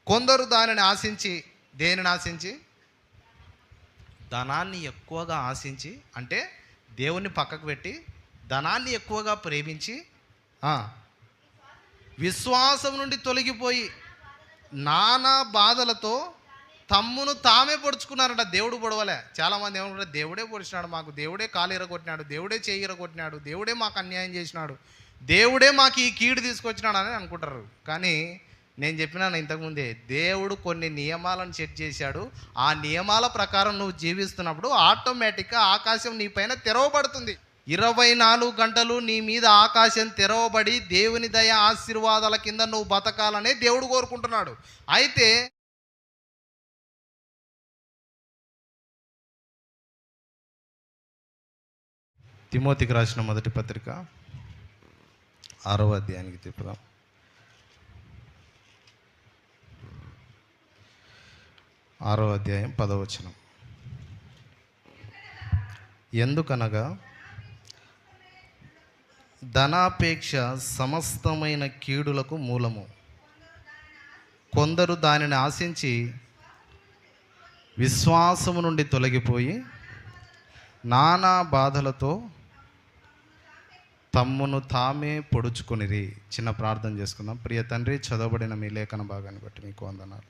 కొందరు దానిని ఆశించి, దేనిని ఆశించి? ధనాన్ని ఎక్కువగా ఆశించి, అంటే దేవుణ్ణి పక్కకు పెట్టి ధనాన్ని ఎక్కువగా ప్రేమించి విశ్వాసం నుండి తొలగిపోయి నానా బాధలతో తమ్మును తామే పొడుచుకున్నారంట. దేవుడు పొడవలే. చాలామంది ఏమనుకుంటారు, దేవుడే పొడిచినాడు మాకు, దేవుడే కాలు ఇరగొట్టినాడు, దేవుడే చేయి ఇరగొట్టినాడు, దేవుడే మాకు అన్యాయం చేసినాడు, దేవుడే మాకు ఈ కీడు తీసుకొచ్చినాడు అని అనుకుంటారు. కానీ నేను చెప్పినాను ఇంతకుముందే, దేవుడు కొన్ని నియమాలను సెట్ చేశాడు. ఆ నియమాల ప్రకారం నువ్వు జీవిస్తున్నప్పుడు ఆటోమేటిక్గా ఆకాశం నీ పైన తెరవబడుతుంది. 24 గంటలు నీ మీద ఆకాశం తెరవబడి దేవుని దయ ఆశీర్వాదాల కింద నువ్వు బతకాలనే దేవుడు కోరుకుంటున్నాడు. అయితే తిమోతికి రాసిన మొదటి పత్రిక 6వ అధ్యాయానికి తిప్పుదాం. 6వ అధ్యాయం 10వ వచనం. ఎందుకనగా ధనాపేక్ష సమస్తమైన కీడులకు మూలము. కొందరు దానిని ఆశించి విశ్వాసము నుండి తొలగిపోయి నానా బాధలతో తమ్మును తామే పొడుచుకొనిరి. చిన్న ప్రార్థన చేసుకుందాం. ప్రియ తండ్రి, చదవబడిన మీ లేఖన భాగాన్ని బట్టి మీకు వందనాలు.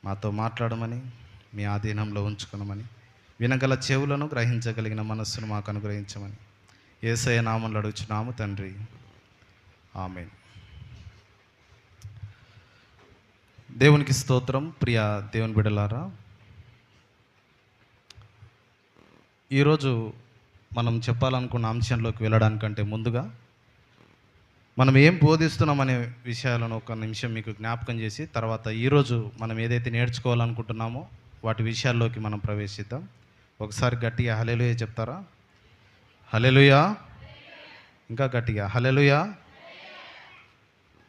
మాతో మాట్లాడమని, మీ ఆధీనంలో ఉంచుకునమని, వినగల చెవులను, గ్రహించగలిగిన మనస్సును మాకు అనుగ్రహించమని యేసయ్య నామములో అడుగుచున్నాము తండ్రి, ఆమేన్. దేవునికి స్తోత్రం. ప్రియ దేవుని బిడ్డలారా, ఈరోజు మనం చెప్పాలనుకున్న అంశంలోకి వెళ్ళడానికంటే ముందుగా మనం ఏం బోధిస్తున్నామనే విషయాలను ఒక నిమిషం మీకు జ్ఞాపకం చేసి తర్వాత ఈరోజు మనం ఏదైతే నేర్చుకోవాలనుకుంటున్నామో వాటి విషయాల్లోకి మనం ప్రవేశిద్దాం. ఒకసారి గట్టిగా హల్లెలూయా చెప్తారా? హల్లెలూయా. ఇంకా గట్టిగా హల్లెలూయా.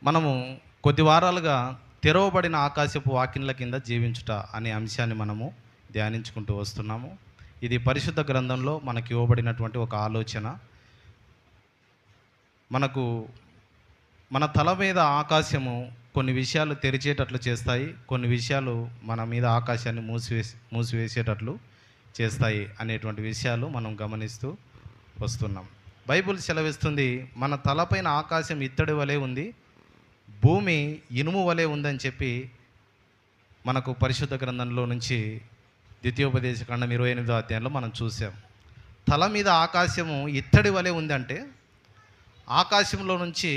మనము కొద్ది వారాలుగా తెరవబడిన ఆకాశపు వాకిన్ల కింద జీవించుట అనే అంశాన్ని మనము ధ్యానించుకుంటూ వస్తున్నాము. ఇది పరిశుద్ధ గ్రంథంలో మనకి ఇవ్వబడినటువంటి ఒక ఆలోచన. మన తల మీద ఆకాశము కొన్ని విషయాలు తెరిచేటట్లు చేస్తాయి, కొన్ని విషయాలు మన మీద ఆకాశాన్ని మూసివేసేటట్లు చేస్తాయి అనేటువంటి విషయాలు మనం గమనిస్తూ వస్తున్నాం. బైబిల్ సెలవిస్తుంది, మన తలపైన ఆకాశం ఇత్తడి వలె ఉంది, భూమి ఇనుము వలె ఉందని చెప్పి మనకు పరిశుద్ధ గ్రంథంలో నుంచి ద్వితీయోపదేశకాండం 28వ అధ్యాయంలో మనం చూసాం. తల మీద ఆకాశము ఇత్తడి వలె ఉందంటే ఆకాశంలో నుంచి,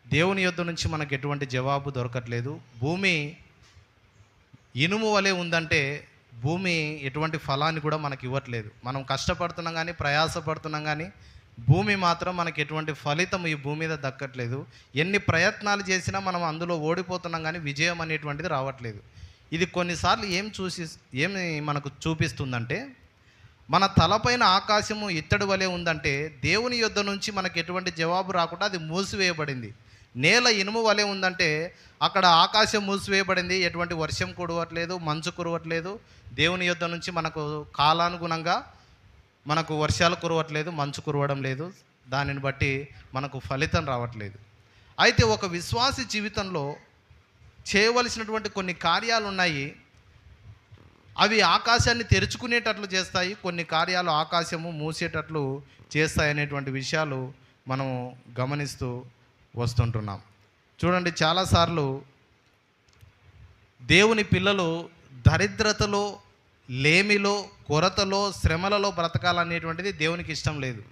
దేవుని యొద్ద నుంచి మనకు ఎటువంటి జవాబు దొరకట్లేదు. భూమి ఇనుము వలె ఉందంటే భూమి ఎటువంటి ఫలాన్ని కూడా మనకి ఇవ్వట్లేదు. మనం కష్టపడుతున్నాం కానీ, ప్రయాసపడుతున్నాం కానీ భూమి మాత్రం మనకి ఎటువంటి ఫలితం ఈ భూమి మీద దక్కట్లేదు. ఎన్ని ప్రయత్నాలు చేసినా మనం అందులో ఓడిపోతున్నాం కానీ విజయం అనేటువంటిది రావట్లేదు. ఇది కొన్నిసార్లు ఏమి మనకు చూపిస్తుందంటే, మన తలపైన ఆకాశము ఇత్తడి వలె ఉందంటే దేవుని యొద్ద నుంచి మనకు ఎటువంటి జవాబు రాకుండా అది మూసివేయబడింది. నేల ఇనుము వలె ఉందంటే అక్కడ ఆకాశం మూసివేయబడింది, ఎటువంటి వర్షం కురవట్లేదు, మంచు కురవట్లేదు. దేవుని యొద్ద నుంచి మనకు కాలానుగుణంగా మనకు వర్షాలు కురవట్లేదు, మంచు కురవడం లేదు, దానిని బట్టి మనకు ఫలితం రావట్లేదు. అయితే ఒక విశ్వాసి జీవితంలో చేయవలసినటువంటి కొన్ని కార్యాలు ఉన్నాయి. అవి ఆకాశాన్ని తెరుచుకునేటట్లు చేస్తాయి, కొన్ని కార్యాలు ఆకాశము మూసేటట్లు చేస్తాయి అనేటువంటి విషయాలు మనం గమనిస్తూ వస్తుంటున్నాం. చూడండి, చాలాసార్లు దేవుని పిల్లలు దరిద్రతలో, లేమిలో, కొరతలో, శ్రమలలో బ్రతకాలనేటువంటిది దేవునికి ఇష్టం లేదు.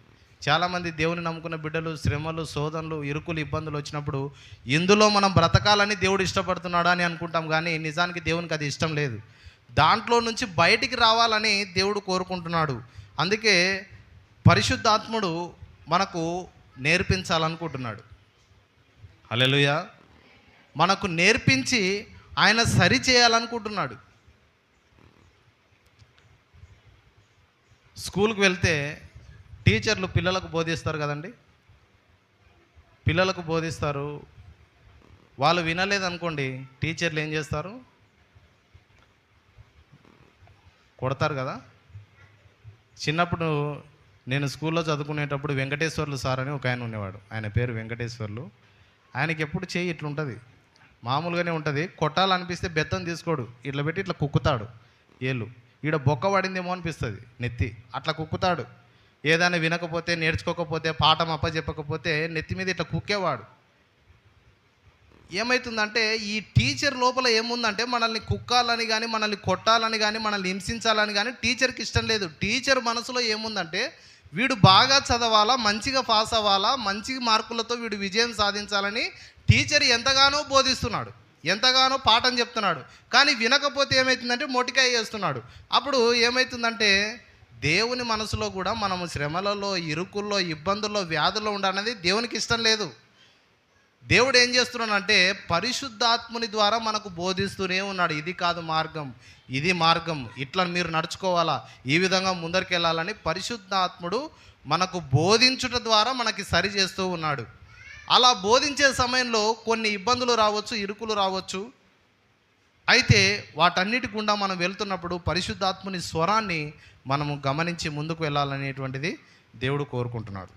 చాలామంది దేవుని నమ్ముకున్న బిడ్డలు శ్రమలు, శోధనలు, ఇరుకులు, ఇబ్బందులు వచ్చినప్పుడు ఇందులో మనం బ్రతకాలని దేవుడు ఇష్టపడుతున్నాడా అని అనుకుంటాం, కానీ నిజానికి దేవునికి అది ఇష్టం లేదు. దాంట్లో నుంచి బయటికి రావాలని దేవుడు కోరుకుంటున్నాడు. అందుకే పరిశుద్ధాత్ముడు మనకు నేర్పించాలనుకుంటున్నాడు. హల్లెలూయా. మనకు నేర్పించి ఆయన సరి చేయాలనుకుంటున్నాడు. స్కూల్కి వెళ్తే టీచర్లు పిల్లలకు బోధిస్తారు కదండి. పిల్లలకు బోధిస్తారు, వాళ్ళు వినలేదనుకోండి, టీచర్లు ఏం చేస్తారు? కొడతారు కదా. చిన్నప్పుడు నేను స్కూల్లో చదువుకునేటప్పుడు వెంకటేశ్వర్లు సార్ అని ఒక ఆయన ఉండేవాడు. ఆయన పేరు వెంకటేశ్వర్లు. ఆయనకి ఎప్పుడు చేయి ఇట్లుంటుంది, మామూలుగానే ఉంటుంది. కొట్టాలనిపిస్తే బెత్తం తీసుకోడు, ఇట్లా పెట్టి ఇట్లా కుక్కుతాడు ఏళ్ళు. ఈడ బొక్క పడిందేమో అనిపిస్తుంది నెత్తి, అట్లా కుక్కుతాడు. ఏదైనా వినకపోతే, నేర్చుకోకపోతే, పాఠం అప్పచెప్పకపోతే నెత్తి మీద ఇట్లా కుక్కేవాడు. ఏమవుతుందంటే ఈ టీచర్ లోపల ఏముందంటే మనల్ని కుక్కాలని కానీ, మనల్ని కొట్టాలని కానీ, మనల్ని హింసించాలని కానీ టీచర్కి ఇష్టం లేదు. టీచర్ మనసులో ఏముందంటే వీడు బాగా చదవాలా, మంచిగా పాస్ అవ్వాలా, మంచి మార్కులతో వీడు విజయం సాధించాలని టీచర్ ఎంతగానో బోధిస్తున్నాడు, ఎంతగానో పాఠం చెప్తున్నాడు. కానీ వినకపోతే ఏమవుతుందంటే మొటికాయ చేస్తున్నాడు. అప్పుడు ఏమవుతుందంటే దేవుని మనసులో కూడా మనము శ్రమలలో, ఇరుకుల్లో, ఇబ్బందుల్లో, వ్యాధుల్లో ఉండాలనేది దేవునికి ఇష్టం లేదు. దేవుడు ఏం చేస్తున్నాడంటే పరిశుద్ధాత్ముని ద్వారా మనకు బోధిస్తూనే ఉన్నాడు. ఇది కాదు మార్గం, ఇది మార్గం, ఇట్లా మీరు నడుచుకోవాలా, ఈ విధంగా ముందరికి వెళ్ళాలని పరిశుద్ధాత్ముడు మనకు బోధించుట ద్వారా మనకి సరి చేస్తూ ఉన్నాడు. అలా బోధించే సమయంలో కొన్ని ఇబ్బందులు రావచ్చు, ఇరుకులు రావచ్చు. అయితే వాటన్నిటి గుండా మనం వెళ్తున్నప్పుడు పరిశుద్ధాత్ముని స్వరాన్ని మనము గమనించి ముందుకు వెళ్ళాలనేటువంటిది దేవుడు కోరుకుంటున్నాడు.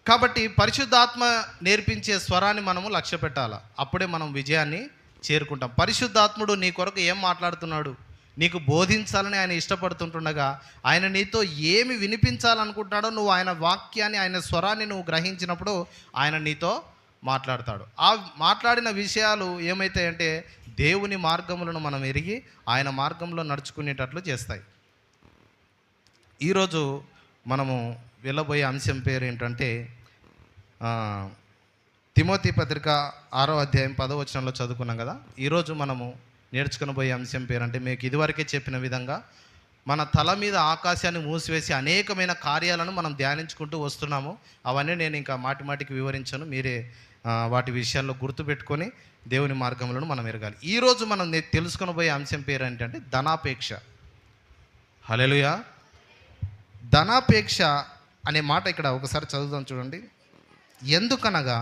కాబట్టి పరిశుద్ధాత్మ నేర్పించే స్వరాన్ని మనము లక్ష్య పెట్టాలి. అప్పుడే మనం విజయాన్ని చేరుకుంటాం. పరిశుద్ధాత్ముడు నీ కొరకు ఏం మాట్లాడుతున్నాడు, నీకు బోధించాలని ఆయన ఇష్టపడుతుంటుండగా, ఆయన నీతో ఏమి వినిపించాలనుకుంటున్నాడో నువ్వు ఆయన వాక్యాన్ని, ఆయన స్వరాన్ని నువ్వు గ్రహించినప్పుడు ఆయన నీతో మాట్లాడతాడు. ఆ మాట్లాడిన విషయాలు ఏమవుతాయంటే దేవుని మార్గములను మనం ఎరిగి ఆయన మార్గంలో నడుచుకునేటట్లు చేస్తాయి. ఈరోజు మనము వెళ్ళబోయే అంశం పేరు ఏంటంటే తిమోతి పత్రిక 6వ అధ్యాయం 10వ వచనంలో చదువుకున్నాం కదా. ఈరోజు మనము నేర్చుకునబోయే అంశం పేరు అంటే మీకు ఇదివరకే చెప్పిన విధంగా మన తల మీద ఆకాశాన్ని మూసివేసి అనేకమైన కార్యాలను మనం ధ్యానించుకుంటూ వస్తున్నాము. అవన్నీ నేను ఇంకా మాటిమాటికి వివరించను, మీరే వాటి విషయాల్లో గుర్తుపెట్టుకొని దేవుని మార్గములను మనం ఎరగాలి. ఈరోజు మనం తెలుసుకొనబోయే అంశం పేరు ఏంటంటే ధనాపేక్ష. హల్లెలూయా. ధనాపేక్ష అనే మాట ఇక్కడ ఒకసారి చదువుదాం చూడండి. ఎందుకనగా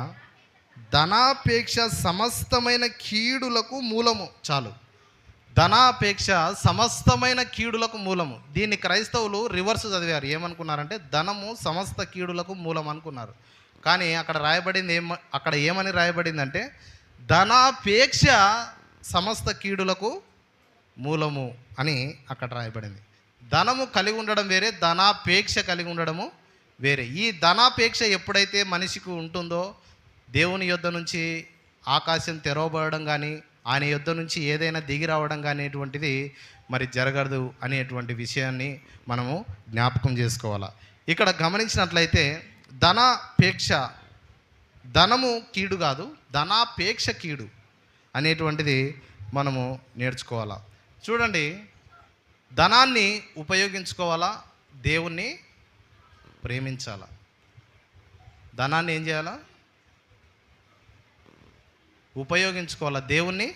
ధనాపేక్ష సమస్తమైన కీడులకు మూలము. చాలు, ధనాపేక్ష సమస్తమైన కీడులకు మూలము. దీన్ని క్రైస్తవులు రివర్స్ చదివారు. ఏమనుకున్నారంటే ధనము సమస్త కీడులకు మూలం అనుకున్నారు. కానీ అక్కడ రాయబడింది అక్కడ ఏమని రాయబడిందంటే ధనాపేక్ష సమస్త కీడులకు మూలము అని అక్కడ రాయబడింది. ధనము కలిగి ఉండడం వేరే, ధనాపేక్ష కలిగి ఉండడము వేరే. ఈ ధనాపేక్ష ఎప్పుడైతే మనిషికి ఉంటుందో దేవుని యొద్ద నుంచి ఆకాశం తెరవబడడం కానీ, ఆయన యొద్ద నుంచి ఏదైనా దిగి రావడం కానీ అనేటువంటిది మరి జరగదు అనేటువంటి విషయాన్ని మనము జ్ఞాపకం చేసుకోవాలి. ఇక్కడ గమనించినట్లయితే ధనాపేక్ష, ధనము కీడు కాదు, ధనాపేక్ష కీడు అనేటువంటిది మనము నేర్చుకోవాలా. చూడండి, ధనాన్ని ఉపయోగించుకోవాలా, దేవుణ్ణి ప్రేమించాలా. ధనాన్ని ఏం చేయాలా? ఉపయోగించుకోవాలా, దేవుణ్ణి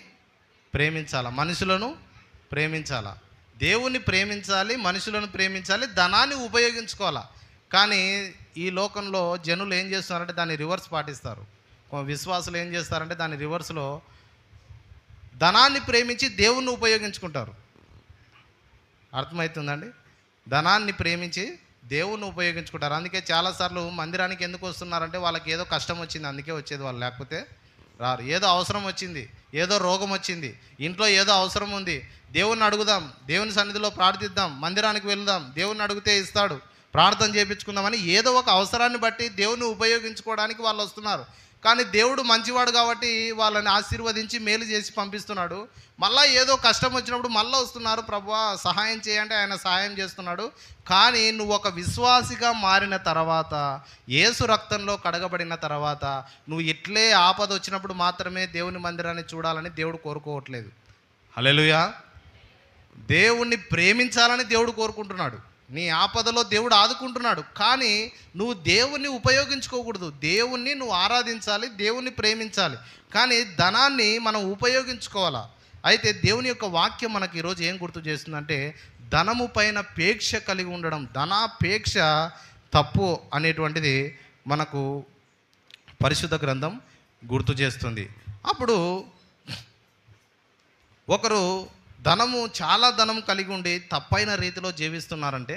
ప్రేమించాలా, మనుషులను ప్రేమించాలా. దేవుణ్ణి ప్రేమించాలి, మనుషులను ప్రేమించాలి, ధనాన్ని ఉపయోగించుకోవాలా. కానీ ఈ లోకంలో జనులు ఏం చేస్తున్నారంటే దాన్ని రివర్స్ పాటిస్తారు. విశ్వాసులు ఏం చేస్తారంటే దాని రివర్స్లో ధనాన్ని ప్రేమించి దేవుణ్ణి ఉపయోగించుకుంటారు. అర్థమవుతుందండి? ధనాన్ని ప్రేమించి దేవుణ్ణి ఉపయోగించుకుంటారు. అందుకే చాలాసార్లు మందిరానికి ఎందుకు వస్తున్నారంటే వాళ్ళకి ఏదో కష్టం వచ్చింది, అందుకే వచ్చేది వాళ్ళు, లేకపోతే రారు. ఏదో అవసరం వచ్చింది, ఏదో రోగం వచ్చింది, ఇంట్లో ఏదో అవసరం ఉంది, దేవుణ్ణి అడుగుదాం, దేవుని సన్నిధిలో ప్రార్థిద్దాం, మందిరానికి వెళ్దాం, దేవుణ్ణి అడిగితే ఇస్తాడు, ప్రార్థన చేయించుకుందామని ఏదో ఒక అవసరాన్ని బట్టి దేవుణ్ణి ఉపయోగించుకోవడానికి వాళ్ళు వస్తున్నారు. కానీ దేవుడు మంచివాడు కాబట్టి వాళ్ళని ఆశీర్వదించి మేలు చేసి పంపిస్తున్నాడు. మళ్ళీ ఏదో కష్టం వచ్చినప్పుడు మళ్ళీ వస్తున్నారు, ప్రభువా సహాయం చేయంటే ఆయన సహాయం చేస్తున్నాడు. కానీ నువ్వు ఒక విశ్వాసిగా మారిన తర్వాత, యేసు రక్తంలో కడగబడిన తర్వాత, నువ్వు ఇట్లే ఆపద వచ్చినప్పుడు మాత్రమే దేవుని మందిరాన్ని చూడాలని దేవుడు కోరుకోవట్లేదు. హల్లెలూయా. దేవుణ్ణి ప్రేమించాలని దేవుడు కోరుకుంటున్నాడు. నీ ఆపదలో దేవుడు ఆదుకుంటున్నాడు. కానీ నువ్వు దేవుణ్ణి ఉపయోగించుకోకూడదు. దేవుణ్ణి నువ్వు ఆరాధించాలి, దేవుణ్ణి ప్రేమించాలి. కానీ ధనాన్ని మనం ఉపయోగించుకోవాలా. అయితే దేవుని యొక్క వాక్యం మనకి ఈరోజు ఏం గుర్తు చేస్తుందంటే ధనము పైన పేక్ష కలిగి ఉండడం, ధనాపేక్ష తప్పు అనేటువంటిది మనకు పరిశుద్ధ గ్రంథం గుర్తు చేస్తుంది. అప్పుడు ఒకరు చాలా ధనం కలిగి ఉండి తప్పైన రీతిలో జీవిస్తున్నారంటే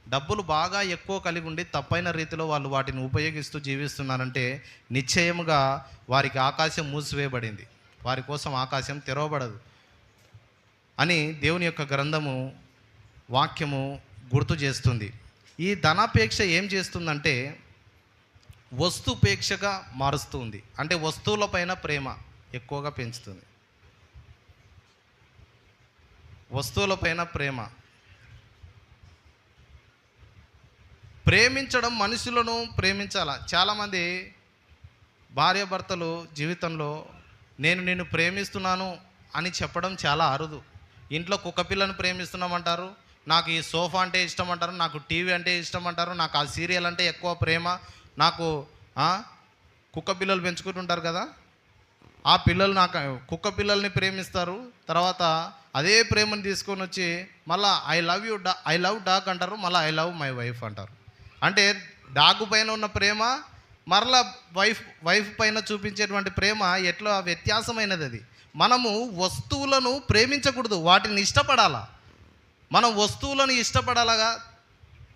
డబ్బులు బాగా ఎక్కువ కలిగి ఉండి తప్పైన రీతిలో వాళ్ళు వాటిని ఉపయోగిస్తూ జీవిస్తున్నారంటే నిశ్చయముగా వారికి ఆకాశం మూసివేయబడింది, వారి కోసం ఆకాశం తెరవబడదు అని దేవుని యొక్క గ్రంథము వాక్యము గుర్తు చేస్తుంది. ఈ ధనాపేక్ష ఏం చేస్తుందంటే వస్తుపేక్షగా మారుస్తుంది. అంటే వస్తువులపైన ప్రేమ ఎక్కువగా పెంచుతుంది. వస్తువులపైన ప్రేమించడం, మనుషులను ప్రేమించాల. చాలామంది భార్యాభర్తలు జీవితంలో నేను నిన్ను ప్రేమిస్తున్నాను అని చెప్పడం చాలా అరుదు. ఇంట్లో కుక్క పిల్లను ప్రేమిస్తున్నామంటారు, నాకు ఈ సోఫా అంటే ఇష్టం అంటారు, నాకు టీవీ అంటే ఇష్టం అంటారు, నాకు ఆ సీరియల్ అంటే ఎక్కువ ప్రేమ, నాకు కుక్క పిల్లలు పెంచుకుంటుంటారు కదా, ఆ పిల్లలు నాకు కుక్క పిల్లల్ని ప్రేమిస్తారు. తర్వాత అదే ప్రేమను తీసుకొని వచ్చి మళ్ళీ ఐ లవ్ డాగ్ అంటారు, మళ్ళీ ఐ లవ్ మై వైఫ్ అంటారు. అంటే డాగ్ పైన ఉన్న ప్రేమ మరలా వైఫ్ పైన చూపించేటువంటి ప్రేమ ఎట్లా వ్యత్యాసమైనది. అది మనము వస్తువులను ప్రేమించకూడదు, వాటిని ఇష్టపడాలా. మనం వస్తువులను ఇష్టపడాలగా,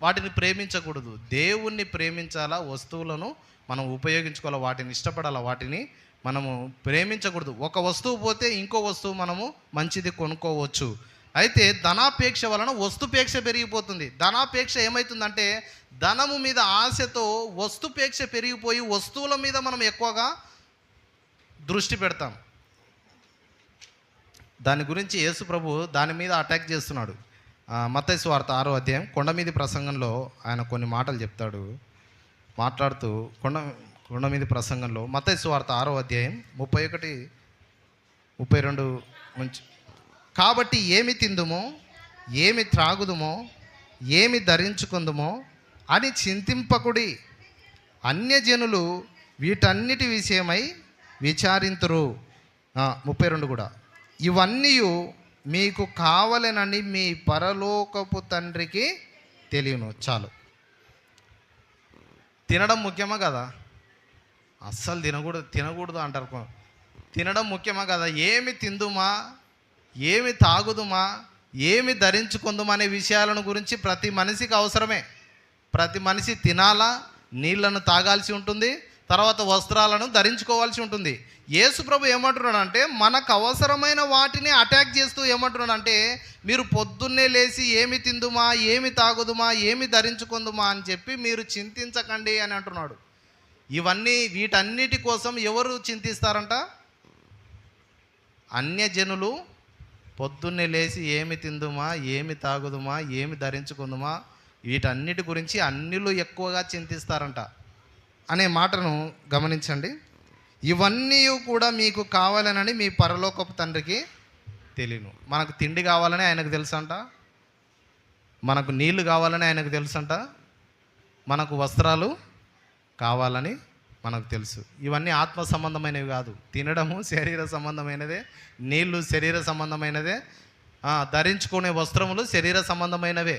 వాటిని ప్రేమించకూడదు. దేవుణ్ణి ప్రేమించాలా, వస్తువులను మనం ఉపయోగించుకోవాలి, వాటిని ఇష్టపడాలా, వాటిని మనము ప్రేమించకూడదు. ఒక వస్తువు పోతే ఇంకో వస్తువు మనము మంచిది కొనుక్కోవచ్చు. అయితే ధనాపేక్ష వలన వస్తుపేక్ష పెరిగిపోతుంది. ధనాపేక్ష ఏమవుతుందంటే ధనము మీద ఆశతో వస్తుపేక్ష పెరిగిపోయి వస్తువుల మీద మనం ఎక్కువగా దృష్టి పెడతాం. దాని గురించి యేసు ప్రభు దాని మీద అటాక్ చేస్తున్నాడు. మత్తయి సువార్త 6వ అధ్యాయం కొండ మీది ప్రసంగంలో ఆయన కొన్ని మాటలు చెప్తాడు. మాట్లాడుతూ కొండ మీది ప్రసంగంలో మత్తయి సువార్త 6వ అధ్యాయం 31, 32 నుంచి, కాబట్టి ఏమి తిందుమో, ఏమి త్రాగుదుమో, ఏమి ధరించుకుందుమో అని చింతింపకుడి, అన్యజనులు వీటన్నిటి విషయమై విచారింతురు. 32 కూడా, ఇవన్నీ మీకు కావాలనని మీ పరలోకపు తండ్రికి తెలియను. చాలు. తినడం ముఖ్యమా కదా? అస్సలు తినకూడదు అంటారు. తినడం ముఖ్యమా కదా? ఏమి తిందుమా, ఏమి తాగుదుమా, ఏమి ధరించుకుందుమా అనే విషయాలను గురించి ప్రతి మనిషికి అవసరమే. ప్రతి మనిషి తినాలా, నీళ్లను తాగాల్సి ఉంటుంది, తర్వాత వస్త్రాలను ధరించుకోవాల్సి ఉంటుంది. యేసు ప్రభు ఏమంటున్నాడంటే మనకు అవసరమైన వాటిని అటాక్ చేస్తూ ఏమంటున్నాడంటే మీరు పొద్దున్నే లేచి ఏమి తిందుమా, ఏమి తాగుదుమా, ఏమి ధరించుకుందుమా అని చెప్పి మీరు చింతించకండి అని అంటున్నాడు. వీటన్నిటి కోసం ఎవరు చింతిస్తారంట? అన్యజనులు పొద్దున్నే లేచి ఏమి తిందుమా, ఏమి తాగుదుమా, ఏమి ధరించుకుందుమా, వీటన్నిటి గురించి అన్యులు ఎక్కువగా చింతిస్తారంట అనే మాటను గమనించండి. ఇవన్నీ కూడా మీకు కావాలనని మీ పరలోకపు తండ్రికి తెలియను. మనకు తిండి కావాలని ఆయనకు తెలుసంట, మనకు నీళ్లు కావాలని ఆయనకు తెలుసంట, మనకు వస్త్రాలు కావాలని మనకు తెలుసు. ఇవన్నీ ఆత్మ సంబంధమైనవి కాదు. తినడము శరీర సంబంధమైనదే, నీళ్లు శరీర సంబంధమైనదే, ధరించుకునే వస్త్రములు శరీర సంబంధమైనవే.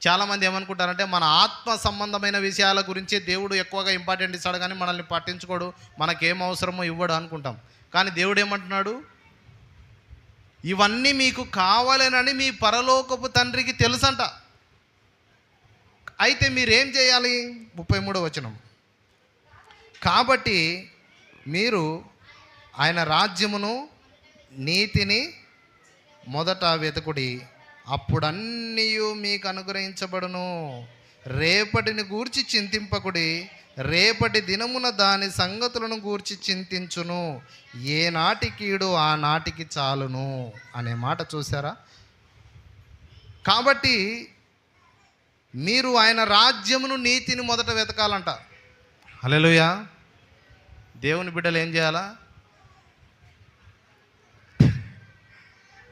చాలామంది ఏమనుకుంటారంటే మన ఆత్మ సంబంధమైన విషయాల గురించి దేవుడు ఎక్కువగా ఇంపార్టెంట్ ఇస్తాడు కానీ మనల్ని పట్టించుకోడు, మనకేం అవసరమో ఇవ్వడు అనుకుంటాం. కానీ దేవుడు ఏమంటున్నాడు? ఇవన్నీ మీకు కావాలనని మీ పరలోకపు తండ్రికి తెలుసంట. అయితే మీరేం చేయాలి? 33వ వచనం, కాబట్టి మీరు ఆయన రాజ్యమును నీతిని మొదట వెతుకుడి, అప్పుడన్నీ మీకు అనుగ్రహించబడును. రేపటిని గూర్చి చింతింపకుడి, రేపటి దినమున దాని సంగతులను గూర్చి చింతించును, ఏ నాటికీడు ఆ నాటికి చాలును అనే మాట చూసారా? కాబట్టి మీరు ఆయన రాజ్యమును నీతిని మొదట వెతకాలంట. హల్లెలూయా. దేవుని బిడ్డలు ఏం చేయాలా?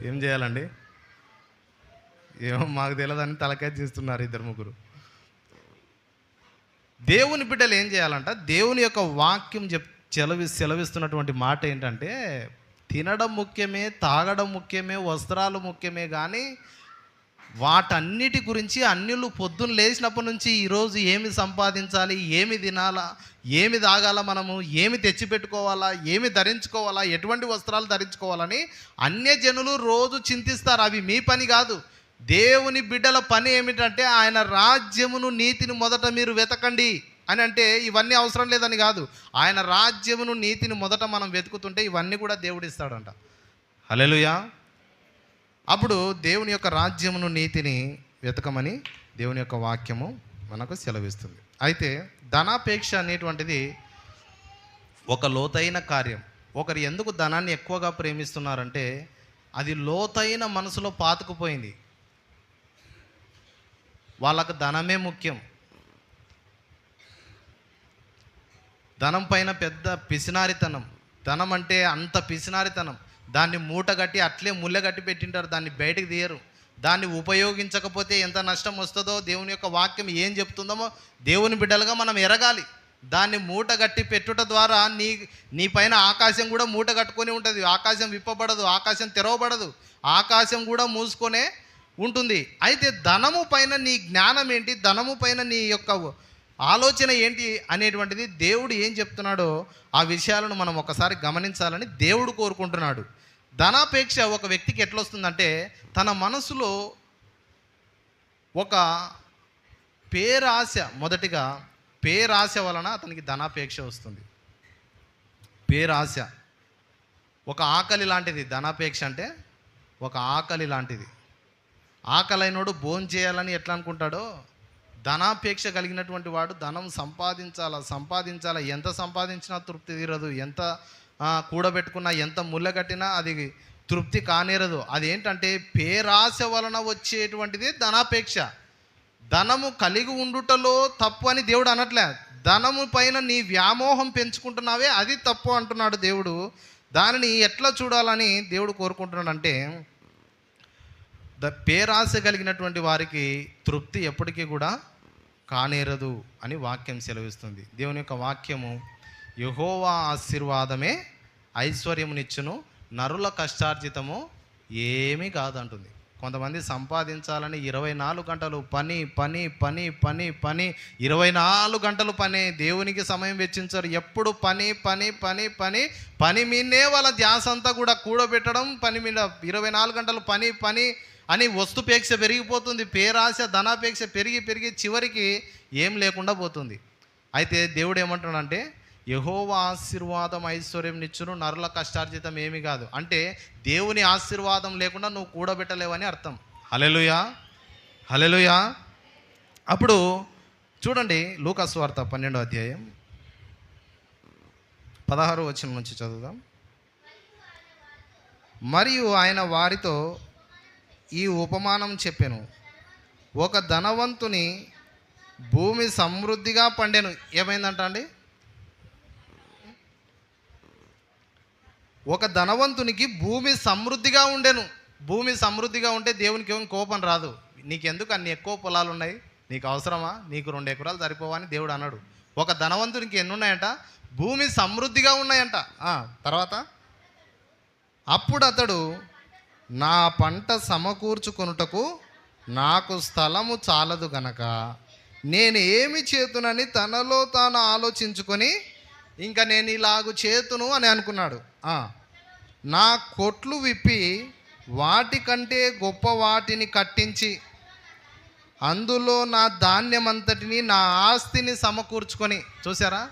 ఏం చేయాలండి? ఏమో మాకు తెలియదని తలకాయ చేస్తున్నారు 2-3. దేవుని బిడ్డలు ఏం చేయాలంట? దేవుని యొక్క వాక్యం సెలవిస్తున్నటువంటి మాట ఏంటంటే తినడం ముఖ్యమే, తాగడం ముఖ్యమే, వస్త్రాలు ముఖ్యమే, కానీ వాటన్నిటి గురించి అన్యులు పొద్దున్న లేచినప్పటి నుంచి ఈరోజు ఏమి సంపాదించాలి, ఏమి తినాలా, ఏమి తాగాల, మనము ఏమి తెచ్చిపెట్టుకోవాలా, ఏమి ధరించుకోవాలా, ఎటువంటి వస్త్రాలు ధరించుకోవాలని అన్యజనులు రోజు చింతిస్తారు. అవి మీ పని కాదు. దేవుని బిడ్డల పని ఏమిటంటే ఆయన రాజ్యమును నీతిని మొదట మీరు వెతకండి అని. అంటే ఇవన్నీ అవసరం లేదని కాదు, ఆయన రాజ్యమును నీతిని మొదట మనం వెతుకుతుంటే ఇవన్నీ కూడా దేవుడు ఇస్తాడంట. హల్లెలూయా. అప్పుడు దేవుని యొక్క రాజ్యమును నీతిని వెతకమని దేవుని యొక్క వాక్యము మనకు సెలవిస్తుంది. అయితే ధనాపేక్ష అనేటువంటిది ఒక లోతైన కార్యం. ఒకరు ఎందుకు ధనాన్ని ఎక్కువగా ప్రేమిస్తున్నారంటే అది లోతైన మనసులో పాతుకుపోయింది. వాళ్ళకు ధనమే ముఖ్యం. ధనం పైన పెద్ద పిసినారితనం. ధనం అంటే అంత పిసినారితనం. దాన్ని మూట కట్టి అట్లే ముళ్ళగట్టి పెట్టింటారు, దాన్ని బయటకు తీయరు. దాన్ని ఉపయోగించకపోతే ఎంత నష్టం వస్తుందో దేవుని యొక్క వాక్యం ఏం చెప్తుందో దేవుని బిడ్డలుగా మనం ఎరగాలి. దాన్ని మూట కట్టి పెట్టుట ద్వారా నీ పైన ఆకాశం కూడా మూట కట్టుకొని ఉంటుంది. ఆకాశం విప్పబడదు, ఆకాశం తెరవబడదు, ఆకాశం కూడా మూసుకొనే ఉంటుంది. అయితే ధనము పైన నీ జ్ఞానం ఏంటి, ధనము పైన నీ యొక్క ఆలోచన ఏంటి అనేటువంటిది దేవుడు ఏం చెప్తున్నాడో ఆ విషయాలను మనం ఒకసారి గమనించాలని దేవుడు కోరుకుంటున్నాడు. ధనాపేక్ష ఒక వ్యక్తికి ఎట్లా వస్తుందంటే తన మనసులో ఒక పేరాశ, మొదటిగా పేరాశ వలన అతనికి ధనాపేక్ష వస్తుంది. పేరాశ ఒక ఆకలి లాంటిది. ధనాపేక్ష అంటే ఒక ఆకలి లాంటిది. ఆకలైనోడు భోజనం చేయాలని ఎట్లా అనుకుంటాడో ధనాపేక్ష కలిగినటువంటి వాడు ధనం సంపాదించాలా. ఎంత సంపాదించినా తృప్తి తీరదు, ఎంత కూడబెట్టుకున్నా, ఎంత ముళ్ళగట్టినా అది తృప్తి కానేరదు. అదేంటంటే పేరాశ వలన వచ్చేటువంటిది ధనాపేక్ష. ధనము కలిగి ఉండుటలో తప్పు అని దేవుడు అనట్లే. ధనము పైన నీ వ్యామోహం పెంచుకుంటున్నావే అది తప్పు అంటున్నాడు దేవుడు. దానిని ఎట్లా చూడాలని దేవుడు కోరుకుంటున్నాడు అంటే పేరాశ కలిగినటువంటి వారికి తృప్తి ఎప్పటికీ కూడా కానేరదు అని వాక్యం సెలవిస్తుంది. దేవుని యొక్క వాక్యము యెహోవా ఆశీర్వాదమే ఐశ్వర్యమునిచ్చును, నరుల కష్టార్జితము ఏమీ కాదంటుంది. కొంతమంది సంపాదించాలని 24 గంటలు పని 24 గంటలు పని, దేవునికి సమయం వెచ్చించారు. ఎప్పుడు పని మీదే వాళ్ళ ధ్యాస అంతా కూడా కూడబెట్టడం, పని మీద 24 గంటలు పని అని వస్తుపేక్ష పెరిగిపోతుంది. పేరాశ ధనాపేక్ష పెరిగి చివరికి ఏం లేకుండా పోతుంది. అయితే దేవుడు ఏమంటున్నాడంటే యెహోవా ఆశీర్వాదం ఐశ్వర్యం నిచ్చును, నరుల కష్టార్జితం ఏమీ కాదు. అంటే దేవుని ఆశీర్వాదం లేకుండా నువ్వు కూడబెట్టలేవని అర్థం. హల్లెలూయా, హల్లెలూయా. అప్పుడు చూడండి లూకా సువార్త 12వ అధ్యాయం 16వ వచనం నుంచి చదువుదాం. మరియు ఆయన వారితో ఈ ఉపమానం చెప్పెను. ఒక ధనవంతుని భూమి సమృద్ధిగా పండెను. ఏమైందంట అండి? ఒక ధనవంతునికి భూమి సమృద్ధిగా ఉండెను. భూమి సమృద్ధిగా ఉంటే దేవునికి ఏమి కోపం రాదు. నీకెందుకు అన్ని ఎక్కువ పొలాలు ఉన్నాయి, నీకు అవసరమా, నీకు 2 ఎకరాలు సరిపోవా అని దేవుడు అన్నాడు. ఒక ధనవంతునికి ఎన్ని ఉన్నాయంట? భూమి సమృద్ధిగా ఉన్నాయంట. తర్వాత అప్పుడు అతడు నా పంట సమకూర్చుకొనుటకు నాకు స్థలము చాలదు గనక నేను ఏమి చేతునని తనలో తాను ఆలోచించుకొని ఇంకా నేను ఇలాగు చేతును అని అనుకున్నాడు. నా కొట్లు విప్పి వాటికంటే గొప్ప వాటిని కట్టించి అందులో నా ధాన్యమంతటిని, నా ఆస్తిని సమకూర్చుకొని. చూసారా,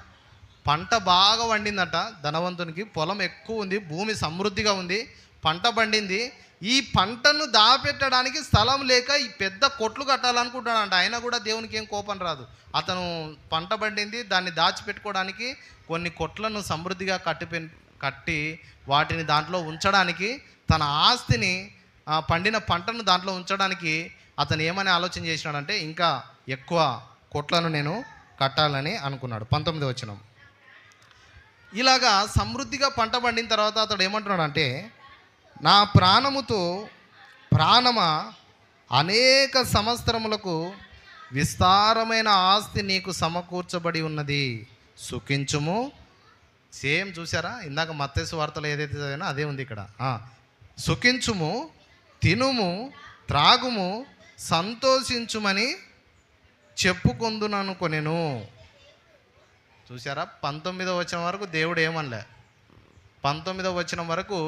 పంట బాగా వండిందట ధనవంతునికి. పొలం ఎక్కువ ఉంది, భూమి సమృద్ధిగా ఉంది, పంట పండింది. ఈ పంటను దాపెట్టడానికి స్థలం లేక ఈ పెద్ద కొట్లు కట్టాలనుకుంటాడంట. అయినా కూడా దేవునికి ఏం కోపం రాదు. అతను పంట పండింది, దాన్ని దాచిపెట్టుకోవడానికి కొన్ని కొట్లను సమృద్ధిగా కట్టి వాటిని దాంట్లో ఉంచడానికి, తన ఆస్తిని పండిన పంటను దాంట్లో ఉంచడానికి అతను ఏమని ఆలోచన చేసినాడంటే ఇంకా ఎక్కువ కొట్లను నేను కట్టాలని అనుకున్నాడు. 19వ వచనం. ఇలాగా సమృద్ధిగా పంట పండిన తర్వాత అతడు ఏమంటున్నాడంటే నా ప్రాణమా అనేక సంవత్సరములకు విస్తారమైన ఆస్తి నీకు సమకూర్చబడి ఉన్నది, సుఖించుము. సేమ్ చూసారా, ఇందాక మత్తయి సువార్తలో ఏదైతే చదివానో అదే ఉంది ఇక్కడ. సుఖించుము, తినుము, త్రాగుము, సంతోషించుమని చెప్పుకొందుననుకొనెను. చూసారా, 19వ వచనం వరకు దేవుడు ఏమనలే. 19వ వచనం వరకు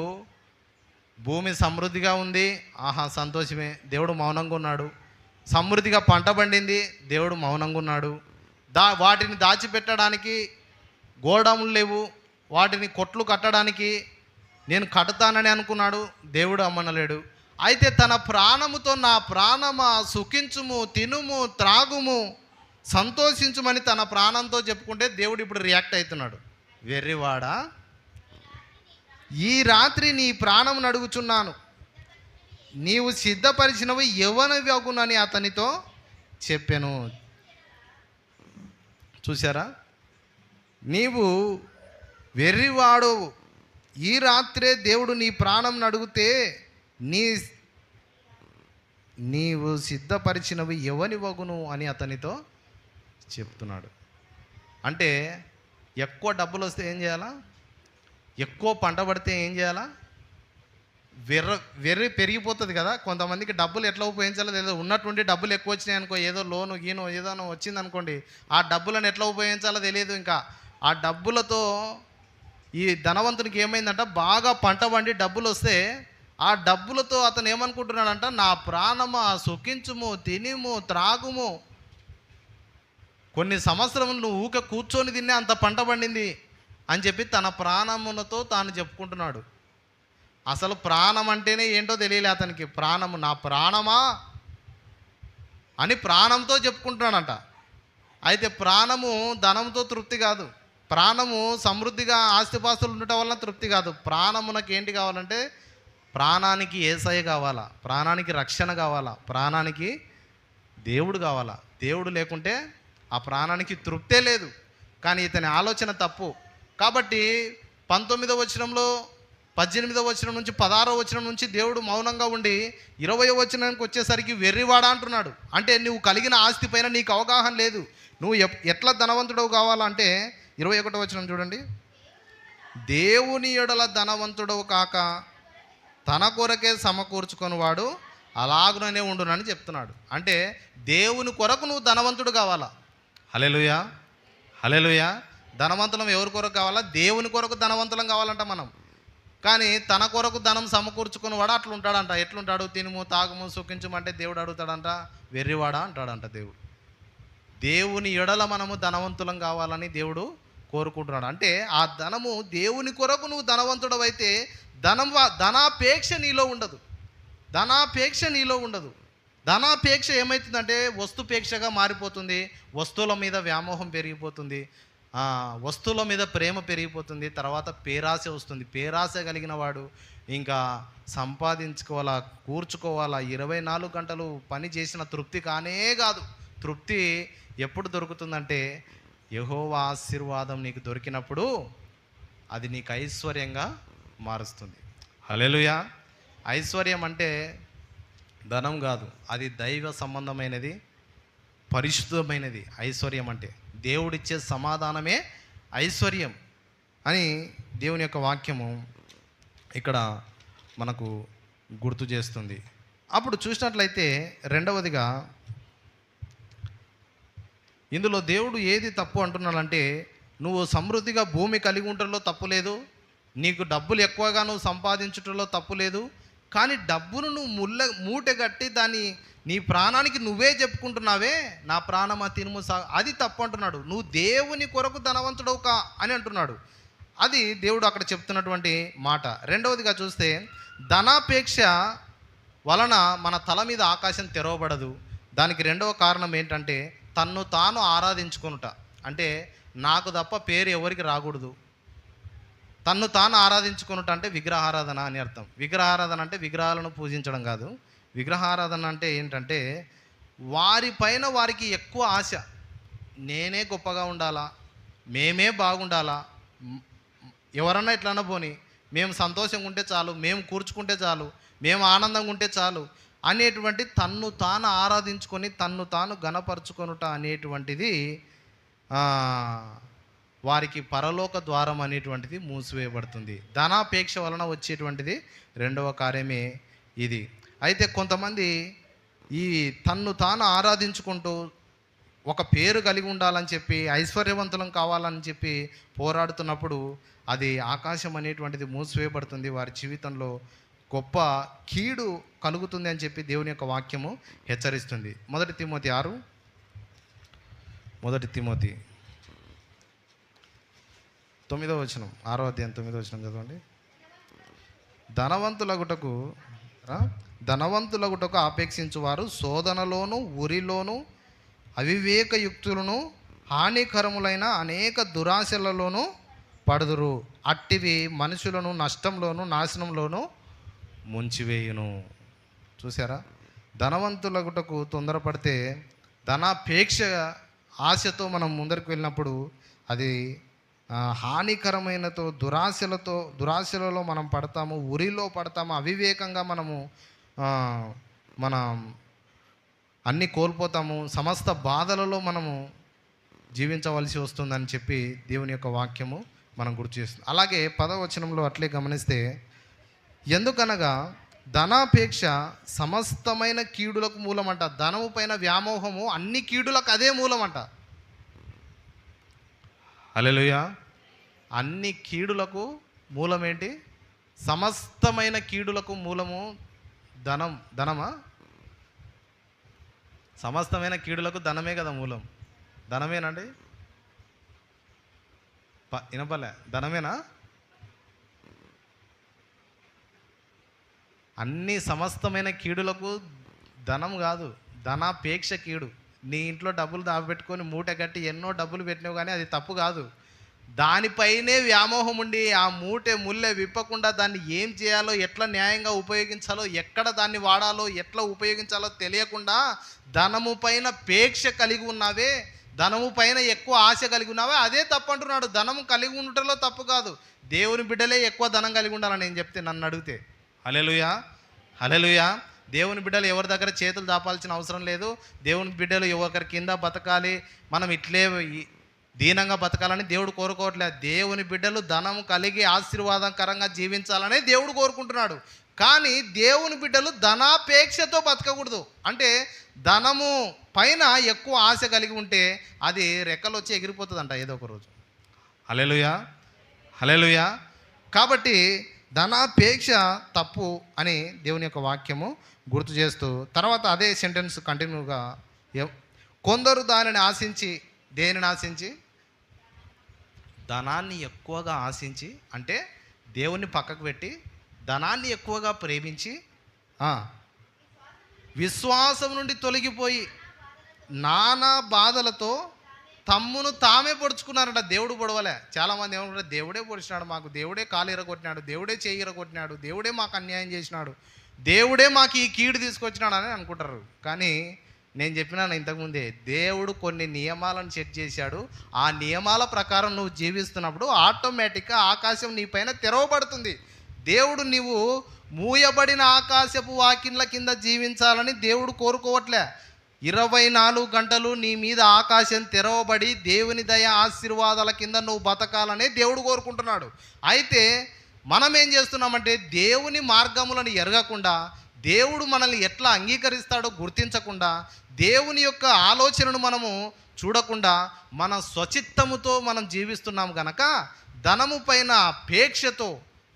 భూమి సమృద్ధిగా ఉంది, ఆహా సంతోషమే, దేవుడు మౌనంగా ఉన్నాడు. సమృద్ధిగా పంట పండింది, దేవుడు మౌనంగా ఉన్నాడు. వాటిని దాచిపెట్టడానికి గోడౌన్లు లేవు, వాటిని కొట్లు కట్టడానికి నేను కడతానని అనుకున్నాడు, దేవుడు అమ్మనలేడు. అయితే తన ప్రాణముతో నా ప్రాణమా సుఖించుము, తినుము, త్రాగుము, సంతోషించుమని తన ప్రాణంతో చెప్పుకుంటే దేవుడు ఇప్పుడు రియాక్ట్ అవుతున్నాడు. వెర్రివాడా, ఈ రాత్రి నీ ప్రాణమును అడుగుచున్నాను, నీవు సిద్ధపరిచినవి ఎవనివి అగునని అతనితో చెప్పాను. చూసారా, నీవు వెర్రివాడు, ఈ రాత్రే దేవుడు నీ ప్రాణం అడిగితే నీవు సిద్ధపరిచినవి ఎవనివగును అని అతనితో చెప్తున్నాడు. అంటే ఎక్కువ డబ్బులు వస్తే ఏం చేయాలా, ఎక్కువ పంట పడితే ఏం చేయాలా, వెర్రి పెరిగిపోతుంది కదా. కొంతమందికి డబ్బులు ఎట్లా ఉపయోగించాలో తెలియదు. ఉన్నటువంటి డబ్బులు ఎక్కువ వచ్చినాయి అనుకో, ఏదో లోను గీనో ఏదో వచ్చిందనుకోండి, ఆ డబ్బులను ఎట్లా ఉపయోగించాలో తెలియదు. ఇంకా ఆ డబ్బులతో ఈ ధనవంతునికి ఏమైందంట, బాగా పంట పండి డబ్బులు వస్తే ఆ డబ్బులతో అతను ఏమనుకుంటున్నాడంట, నా ప్రాణమా సుఖించుము, తినిము, త్రాగుము. కొన్ని సంవత్సరములు నువ్వు ఊక కూర్చొని తినే అంత పంట పండింది అని చెప్పి తన ప్రాణములతో తాను చెప్పుకుంటున్నాడు. అసలు ప్రాణం అంటేనే ఏంటో తెలియలే అతనికి. ప్రాణము, నా ప్రాణమా అని ప్రాణంతో చెప్పుకుంటున్నాడంట. అయితే ప్రాణము ధనంతో తృప్తి కాదు, ప్రాణము సమృద్ధిగా ఆస్తిపాస్తులు ఉండటం వలన తృప్తి కాదు. ప్రాణమునకు ఏంటి కావాలంటే, ప్రాణానికి యేసయ్య కావాలా, ప్రాణానికి రక్షణ కావాలా, ప్రాణానికి దేవుడు కావాలా. దేవుడు లేకుంటే ఆ ప్రాణానికి తృప్తే లేదు. కానీ ఇతని ఆలోచన తప్పు. కాబట్టి 19వ వచనంలో 18వ వచనం నుంచి 16వ వచనం నుంచి దేవుడు మౌనంగా ఉండి 20వ వచనానికి వచ్చేసరికి వెర్రివాడా అంటున్నాడు. అంటే నువ్వు కలిగిన ఆస్తి పైన నీకు అవగాహన లేదు. నువ్వు ఎట్లా ధనవంతుడవు కావాలంటే 21వ వచనం చూడండి. దేవుని ఎడల ధనవంతుడవు కాక తన కొరకే సమకూర్చుకొనివాడు అలాగుననే ఉండునని చెప్తున్నాడు. అంటే దేవుని కొరకు నువ్వు ధనవంతుడు కావాలా. హల్లెలూయా, హల్లెలూయా. ధనవంతులం ఎవరి కొరకు కావాలా? దేవుని కొరకు ధనవంతులం కావాలంట మనం. కానీ తన కొరకు ధనం సమకూర్చుకుని అట్లా ఉంటాడంట. ఎట్లుంటాడు? తినుము, తాగుము, సుఖించమంటే దేవుడు అడుగుతాడంట, వెర్రివాడా అంటాడంట దేవుడు. దేవుని ఎడల మనము ధనవంతులం కావాలని దేవుడు కోరుకుంటున్నాడు. అంటే ఆ ధనము దేవుని కొరకు నువ్వు ధనవంతుడవైతే ధనాపేక్ష నీలో ఉండదు. ధనాపేక్ష నీలో ఉండదు. ధనాపేక్ష ఏమవుతుందంటే వస్తుపేక్షగా మారిపోతుంది. వస్తువుల మీద వ్యామోహం పెరిగిపోతుంది, వస్తువుల మీద ప్రేమ పెరిగిపోతుంది. తర్వాత పేరాశ వస్తుంది. పేరాశ కలిగిన వాడు ఇంకా సంపాదించుకోవాలా, కూర్చుకోవాలా, 24 గంటలు పని చేసిన తృప్తి కానే కాదు. తృప్తి ఎప్పుడు దొరుకుతుందంటే యెహోవా ఆశీర్వాదం నీకు దొరికినప్పుడు అది నీకు ఐశ్వర్యంగా మారుస్తుంది. హల్లెలూయా. ఐశ్వర్యం అంటే ధనం కాదు, అది దైవ సంబంధమైనది, పరిశుద్ధమైనది. ఐశ్వర్యం అంటే దేవుడిచ్చే సమాధానమే ఐశ్వర్యం అని దేవుని యొక్క వాక్యము ఇక్కడ మనకు గుర్తు చేస్తుంది. అప్పుడు చూసినట్లయితే రెండవదిగా ఇందులో దేవుడు ఏది తప్పు అంటున్నాడంటే, నువ్వు సమృద్ధిగా భూమి కలిగి ఉండటంలో తప్పు లేదు, నీకు డబ్బులు ఎక్కువగా నువ్వు సంపాదించటంలో తప్పు లేదు. కానీ డబ్బును నువ్వు మూటగట్టి దాన్ని నీ ప్రాణానికి నువ్వే చెప్పుకుంటున్నావే, నా ప్రాణమా తినుము అది తప్పు అంటున్నాడు. నువ్వు దేవుని కొరకు ధనవంతుడవు కా అని అంటున్నాడు. అది దేవుడు అక్కడ చెప్తున్నటువంటి మాట. రెండవదిగా చూస్తే ధనాపేక్ష వలన మన తల మీద ఆకాశం తెరవబడదు. దానికి రెండవ కారణం ఏంటంటే తన్ను తాను ఆరాధించుకొనుట. అంటే నాకు తప్ప పేరు ఎవరికి రాకూడదు. తన్ను తాను ఆరాధించుకొనుట అంటే విగ్రహారాధన అని అర్థం. విగ్రహారాధన అంటే విగ్రహాలను పూజించడం కాదు. విగ్రహారాధన అంటే ఏంటంటే వారిపైన వారికి ఎక్కువ ఆశ. నేనే గొప్పగా ఉండాలా, మేమే బాగుండాలా, ఎవరన్నా ఎట్లన్నా పోని, మేము సంతోషంగా ఉంటే చాలు, మేము కూర్చుకుంటే చాలు, మేము ఆనందంగా ఉంటే చాలు అనేటువంటి తన్ను తాను ఆరాధించుకొని తన్ను తాను గణపరుచుకొనుట అనేటువంటిది వారికి పరలోక ద్వారం అనేటువంటిది మూసివేయబడుతుంది. ధనాపేక్ష వలన వచ్చేటువంటిది రెండవ కార్యమే ఇది. అయితే కొంతమంది ఈ తన్ను తాను ఆరాధించుకుంటూ ఒక పేరు కలిగి ఉండాలని చెప్పి, ఐశ్వర్యవంతులం కావాలని చెప్పి పోరాడుతున్నప్పుడు అది ఆకాశం అనేటువంటిది మూసివేయబడుతుంది. వారి జీవితంలో గొప్ప కీడు కలుగుతుంది అని చెప్పి దేవుని యొక్క వాక్యము హెచ్చరిస్తుంది. 1 తిమోతి 6, 1 తిమోతి 9వ వచనం, 6వ అధ్యాయం 9వ వచనం చదవండి. ధనవంతులగుటకు ఆపేక్షించువారు శోధనలోను ఉరిలోను అవివేకయుక్తులను హానికరములైన అనేక దురాశలలోనూ పడుదురు. అట్టివి మనుషులను నష్టంలోను నాశనంలోను ముంచివేయును. చూసారా, ధనవంతులగుటకు తొందరపడితే ధనాపేక్ష ఆశతో మనం ముందరికి వెళ్ళినప్పుడు అది హానికరమైనతో దురాశలలో మనం పడతాము, ఉరిలో పడతాము, అవివేకంగా మనము మనం అన్నీ కోల్పోతాము, సమస్త బాధలలో మనము జీవించవలసి వస్తుందని చెప్పి దేవుని యొక్క వాక్యము మనం గుర్తు చేస్తుంది. అలాగే 10వ వచనంలో అట్లే గమనిస్తే, ఎందుకనగా ధనాపేక్ష సమస్తమైన కీడులకు మూలమంట. ధనము పైన వ్యామోహము అన్ని కీడులకు అదే మూలమంట. హల్లెలూయా. అన్ని కీడులకు మూలం ఏంటి? సమస్తమైన కీడులకు మూలము ధనమా? సమస్తమైన కీడులకు ధనమే కదా మూలం. ధనమేనండి? వినపలే, ధనమేనా? అన్ని సమస్తమైన కీడులకు ధనం కాదు, ధనాపేక్ష కీడు. నీ ఇంట్లో డబ్బులు దాచిపెట్టుకొని మూట కట్టి ఎన్నో డబ్బులు పెట్టినావు, కానీ అది తప్పు కాదు. దానిపైనే వ్యామోహం ఉండి ఆ ముల్లె విప్పకుండా దాన్ని ఏం చేయాలో, ఎట్లా న్యాయంగా ఉపయోగించాలో, ఎక్కడ దాన్ని వాడాలో, ఎట్లా ఉపయోగించాలో తెలియకుండా ధనము పైన పేక్ష కలిగి ఉన్నావే, ధనము పైన ఎక్కువ ఆశ కలిగి ఉన్నావే, అదే తప్పు అంటున్నాడు. ధనము కలిగి ఉండటంలో తప్పు కాదు. దేవుని బిడ్డలే ఎక్కువ ధనం కలిగి ఉండాలని నేను చెప్తే, నన్ను అడిగితే. హల్లెలూయా, హల్లెలూయా. దేవుని బిడ్డలు ఎవరి దగ్గర చేతులు దాపాల్సిన అవసరం లేదు. దేవుని బిడ్డలు ఎవరి కింద బతకాలి, మనం ఇట్లే దీనంగా బతకాలని దేవుడు కోరుకోవట్లేదు. దేవుని బిడ్డలు ధనం కలిగి ఆశీర్వాదకరంగా జీవించాలనే దేవుడు కోరుకుంటున్నాడు. కానీ దేవుని బిడ్డలు ధనాపేక్షతో బతకకూడదు. అంటే ధనము పైన ఎక్కువ ఆశ కలిగి ఉంటే అది రెక్కలు వచ్చి ఎగిరిపోతుందంట ఏదో ఒక రోజు. హల్లెలూయా, హల్లెలూయా. కాబట్టి ధనాపేక్ష తప్పు అని దేవుని యొక్క వాక్యము గుర్తు చేస్తూ, తర్వాత అదే సెంటెన్స్ కంటిన్యూగా, కొందరు దానిని ఆశించి, దేనిని ఆశించి? ధనాన్ని ఎక్కువగా ఆశించి, అంటే దేవుణ్ణి పక్కకు పెట్టి ధనాన్ని ఎక్కువగా ప్రేమించి విశ్వాసం నుండి తొలగిపోయి నానా బాధలతో తమ్మును తామే పొడుచుకున్నారంట. దేవుడు పొడవలే. చాలామంది ఏమంటారు, దేవుడే పొడిచినాడు మాకు, దేవుడే కాలు ఎరగొట్టినాడు, దేవుడే చేయి ఎరగొట్టినాడు, దేవుడే మాకు అన్యాయం చేసినాడు, దేవుడే మాకు ఈ కీడు తీసుకొచ్చినాడు అని అనుకుంటారు. కానీ నేను చెప్పినాను ఇంతకుముందే, దేవుడు కొన్ని నియమాలను సెట్ చేశాడు. ఆ నియమాల ప్రకారం నువ్వు జీవిస్తున్నప్పుడు ఆటోమేటిక్గా ఆకాశం నీ పైన తెరవబడుతుంది. దేవుడు నీవు మూయబడిన ఆకాశపు వాకిన్ల కింద జీవించాలని దేవుడు కోరుకోవట్లే. 24 గంటలు నీ మీద ఆకాశం తెరవబడి దేవుని దయ ఆశీర్వాదాల కింద నువ్వు బతకాలనే దేవుడు కోరుకుంటున్నాడు. అయితే మనం ఏం చేస్తున్నామంటే, దేవుని మార్గములను ఎరగకుండా, దేవుడు మనల్ని ఎట్లా అంగీకరిస్తాడో గుర్తించకుండా, దేవుని యొక్క ఆలోచనను మనము చూడకుండా మన స్వచిత్తముతో మనం జీవిస్తున్నాం కనుక ధనము పైన పేక్షతో,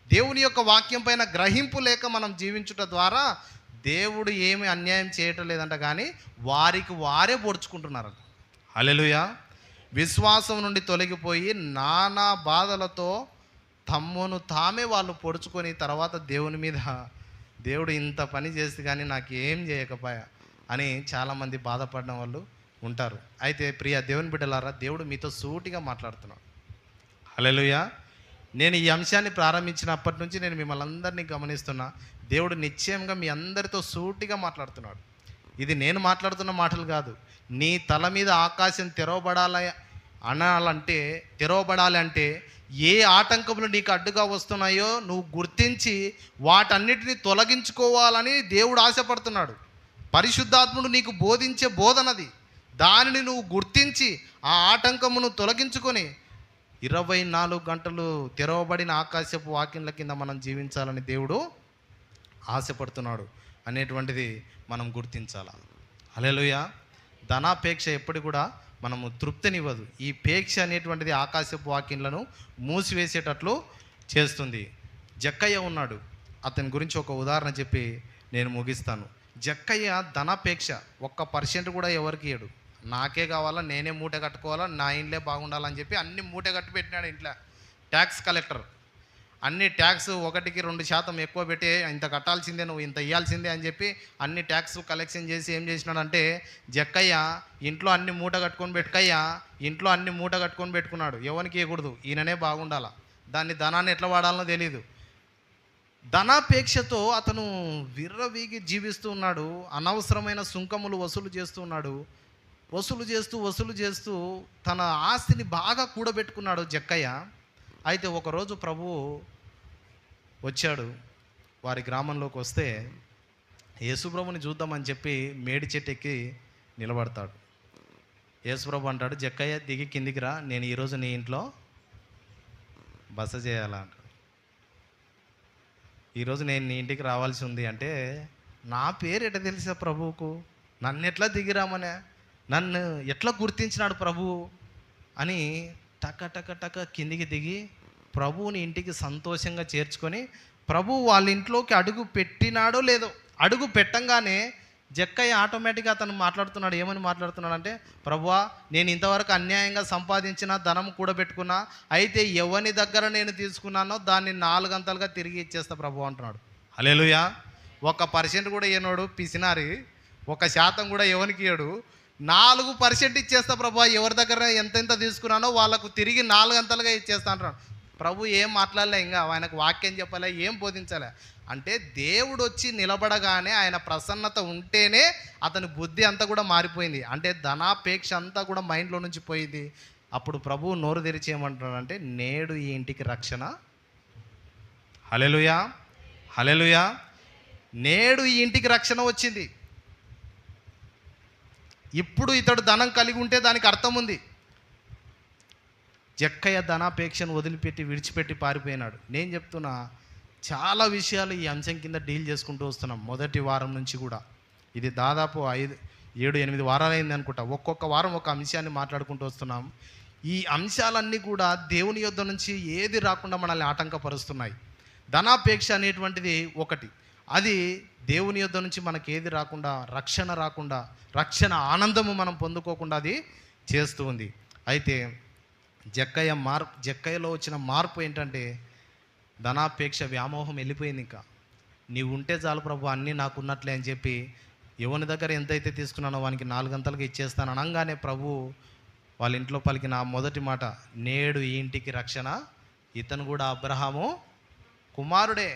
దేవుని యొక్క వాక్యం పైన గ్రహింపు లేక మనం జీవించుట ద్వారా దేవుడు ఏమి అన్యాయం చేయటం లేదంట, కానీ వారికి వారే పొడుచుకుంటున్నారంట. హల్లెలూయా. విశ్వాసం నుండి తొలగిపోయి నానా బాధలతో తమ్మును తామే వాళ్ళు పొడుచుకొని తర్వాత దేవుని మీద, దేవుడు ఇంత పని చేస్తే కానీ నాకు ఏం చేయకపోయా అని చాలామంది బాధపడిన వాళ్ళు ఉంటారు. అయితే ప్రియ దేవుని బిడ్డలారా, దేవుడు మీతో సూటిగా మాట్లాడుతున్నాడు. హల్లెలూయా. నేను ఈ అంశాన్ని ప్రారంభించినప్పటి నుంచి నేను మిమ్మల్ని అందరినీ గమనిస్తున్నా. దేవుడు నిశ్చయంగా మీ అందరితో సూటిగా మాట్లాడుతున్నాడు. ఇది నేను మాట్లాడుతున్న మాటలు కాదు. నీ తల మీద ఆకాశం తెరవబడాలి అంటే ఏ ఆటంకములు నీకు అడ్డుగా వస్తున్నాయో నువ్వు గుర్తించి వాటన్నిటిని తొలగించుకోవాలని దేవుడు ఆశపడుతున్నాడు. పరిశుద్ధాత్ముడు నీకు బోధించే బోధనది. దానిని నువ్వు గుర్తించి ఆ ఆటంకమును తొలగించుకొని 24 గంటలు తెరవబడిన ఆకాశపు వాకిన్ల కింద మనం జీవించాలని దేవుడు ఆశపడుతున్నాడు అనేటువంటిది మనం గుర్తించాలి. హల్లెలూయా. ధనాపేక్ష ఎప్పటి కూడా మనము తృప్తినివ్వదు. ఈ పేక్ష అనేటువంటిది ఆకాశపు వాకిన్లను మూసివేసేటట్లు చేస్తుంది. జక్కయ్య ఉన్నాడు. అతని గురించి ఒక ఉదాహరణ చెప్పి నేను ముగిస్తాను. జక్కయ్య ధనాపేక్ష 1% కూడా ఎవరికి ఇయ్యడు. నాకే కావాలా, నేనే మూట కట్టుకోవాలా, నా ఇంట్లో బాగుండాలని చెప్పి అన్ని మూట కట్టి పెట్టినాడు ఇంట్లో. ట్యాక్స్ కలెక్టర్ అన్ని ట్యాక్స్ 1-2% ఎక్కువ పెట్టి ఇంత కట్టాల్సిందే, నువ్వు ఇంత ఇవ్వాల్సిందే అని చెప్పి అన్ని ట్యాక్స్ కలెక్షన్ చేసి ఏం చేసినాడంటే జక్కయ్య ఇంట్లో అన్ని మూట కట్టుకొని పెట్టుకున్నాడు. ఎవరికి ఇవ్వకూడదు, ఈయననే బాగుండాలా, ధనాన్ని ఎట్లా వాడాలనో తెలియదు. ధనాపేక్షతో అతను విర్రవీగి జీవిస్తూ ఉన్నాడు. అనవసరమైన సుంకములు వసూలు చేస్తూ ఉన్నాడు. వసూలు చేస్తూ తన ఆస్తిని బాగా కూడబెట్టుకున్నాడు జక్కయ్య. అయితే ఒకరోజు ప్రభువు వచ్చాడు, వారి గ్రామంలోకి వస్తే యేసుప్రభుని చూద్దామని చెప్పి మేడి చెట్టు ఎక్కి నిలబడతాడు. యేసుప్రభు అంటాడు, జక్కయ్య దిగి కిందికి రా, నేను ఈరోజు నీ ఇంట్లో బస చేయాలా అంటాడు. ఈరోజు నేను నీ ఇంటికి రావాల్సి ఉంది అంటే, నా పేరు ఎట్లా తెలుసా ప్రభువుకు, నన్ను ఎట్లా దిగిరామనే, నన్ను ఎట్లా గుర్తించినాడు ప్రభువు అని టక కిందికి దిగి ప్రభువుని ఇంటికి సంతోషంగా చేర్చుకొని, ప్రభువు వాళ్ళ ఇంట్లోకి అడుగు పెట్టినాడో లేదో, అడుగు పెట్టంగానే జక్కయ్య ఆటోమేటిక్గా అతను మాట్లాడుతున్నాడు. ఏమని మాట్లాడుతున్నాడు అంటే, ప్రభువా నేను ఇంతవరకు అన్యాయంగా సంపాదించిన ధనం కూడబెట్టుకున్నా, అయితే ఎవని దగ్గర నేను తీసుకున్నానో దాన్ని 4 అంతలుగా తిరిగి ఇచ్చేస్తా ప్రభు అంటున్నాడు. హల్లెలూయా. 1% కూడా ఇయ్యనోడు పిసినారి, 1% కూడా ఎవరికి ఇయ్యడు, 4% ఇచ్చేస్తా ప్రభు, ఎవరి దగ్గర ఎంతెంత తీసుకున్నానో వాళ్ళకు తిరిగి 4 అంతలుగా ఇచ్చేస్తా అంటున్నాడు. ప్రభు ఏం మాట్లాడలే, ఇంకా ఆయనకు వాక్యం చెప్పలే, ఏం బోధించలే. అంటే దేవుడు వచ్చి నిలబడగానే ఆయన ప్రసన్నత ఉంటేనే అతని బుద్ధి అంతా కూడా మారిపోయింది. అంటే ధనాపేక్ష అంతా కూడా మైండ్లో నుంచి పోయింది. అప్పుడు ప్రభువు నోరు తెరిచి ఏమంటున్నాడంటే, నేడు ఈ ఇంటికి రక్షణ. హల్లెలూయా, హల్లెలూయా. నేడు ఈ ఇంటికి రక్షణ వచ్చింది. ఇప్పుడు ఇతడు ధనం కలిగి ఉంటే దానికి అర్థం ఉంది. జక్కయ్య ధనాపేక్షను విడిచిపెట్టి పారిపోయినాడు. నేను చెప్తున్నా, చాలా విషయాలు ఈ అంశం కింద డీల్ చేసుకుంటూ వస్తున్నాం. మొదటి వారం నుంచి కూడా ఇది దాదాపు 7-8 వారాలు అయింది అనుకుంటా. ఒక్కొక్క వారం ఒక అంశాన్ని మాట్లాడుకుంటూ వస్తున్నాం. ఈ అంశాలన్నీ కూడా దేవుని యొద్ద నుంచి ఏది రాకుండా మనల్ని ఆటంకపరుస్తున్నాయి. ధనాపేక్ష అనేటువంటిది ఒకటి, అది దేవుని యొద్ద నుంచి మనకి ఏది రాకుండా, రక్షణ ఆనందము మనం పొందుకోకుండా అది చేస్తూ ఉంది. అయితే జక్కయ్యలో వచ్చిన మార్పు ఏంటంటే, ధనాపేక్ష వ్యామోహం వెళ్ళిపోయింది. ఇంకా నీవు ఉంటే చాలు ప్రభు, అన్నీ నాకు ఉన్నట్లే అని చెప్పి ఎవరి దగ్గర ఎంతైతే తీసుకున్నానో వానికి 4 అంతలుగా ఇచ్చేస్తాను అనగానే ప్రభు వాళ్ళ ఇంట్లో పలికిన మొదటి మాట, నేడు ఈ ఇంటికి రక్షణ. ఇతను కూడా అబ్రహాము కుమారుడే.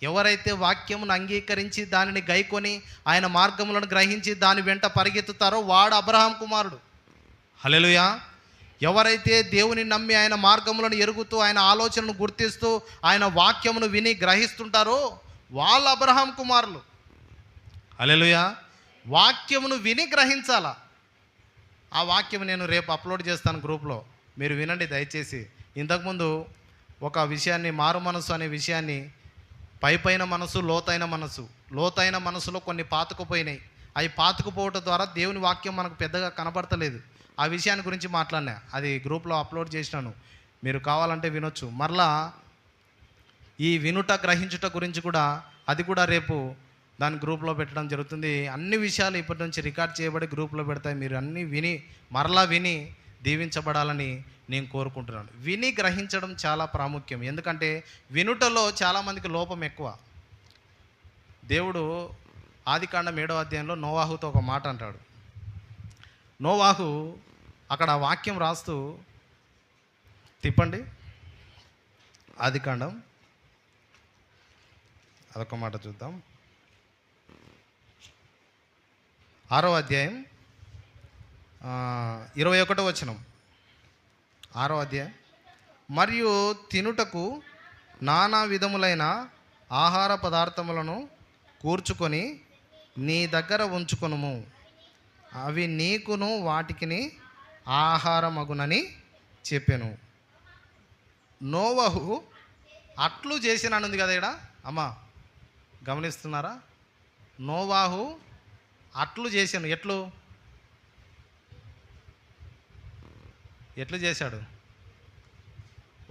ఎవరైతే వాక్యమును అంగీకరించి దానిని గైకొని ఆయన మార్గములను గ్రహించి దాని వెంట పరిగెత్తుతారో వాడు అబ్రహాం కుమారుడు. హల్లెలూయా. ఎవరైతే దేవుని నమ్మి ఆయన మార్గములను ఎరుగుతూ ఆయన ఆలోచనను గుర్తిస్తూ ఆయన వాక్యమును విని గ్రహిస్తుంటారో వాళ్ళు అబ్రహాం కుమారులు. హల్లెలూయా. వాక్యమును విని గ్రహించాలా. ఆ వాక్యం నేను రేపు అప్లోడ్ చేస్తాను గ్రూప్లో, మీరు వినండి దయచేసి. ఇంతకుముందు ఒక విషయాన్ని, మారు మనసు అనే విషయాన్ని, పైన మనసు, లోతైన మనసులో కొన్ని పాతుకుపోయినాయి. అవి పాతుకుపోవటం ద్వారా దేవుని వాక్యం మనకు పెద్దగా కనపడతలేదు. ఆ విషయాన్ని గురించి మాట్లాడినా, అది గ్రూప్లో అప్లోడ్ చేసినాను, మీరు కావాలంటే వినొచ్చు. మరలా ఈ వినుట గ్రహించుట గురించి కూడా, అది కూడా రేపు దాని గ్రూప్లో పెట్టడం జరుగుతుంది. అన్ని విషయాలు ఇప్పటి నుంచి రికార్డ్ చేయబడి గ్రూప్లో పెడతాయి. మీరు అన్నీ మరలా విని దీవించబడాలని నేను కోరుకుంటున్నాను. విని గ్రహించడం చాలా ప్రాముఖ్యం. ఎందుకంటే వినుటలో చాలామందికి లోపం ఎక్కువ. దేవుడు ఆదికాండం 7వ అధ్యాయంలో నోవాహుతో ఒక మాట అంటాడు. నోవాహు అక్కడ వాక్యం రాస్తూ, తిప్పండి, ఆదికాండం అదొక మాట చూద్దాం. 6వ అధ్యాయం 21వ వచనం. 6వ అధ్యాయం. మరియు తినుటకు నానా విధములైన ఆహార పదార్థములను కూర్చుకొని నీ దగ్గర ఉంచుకొనుము, అవి నీకును వాటికిని ఆహారమగునని చెప్పాను. నోవహు అట్లు చేసినానుంది కదా ఇక్కడ, అమ్మ గమనిస్తున్నారా? నోవాహు అట్లు చేశాను. ఎట్లు చేశాడు?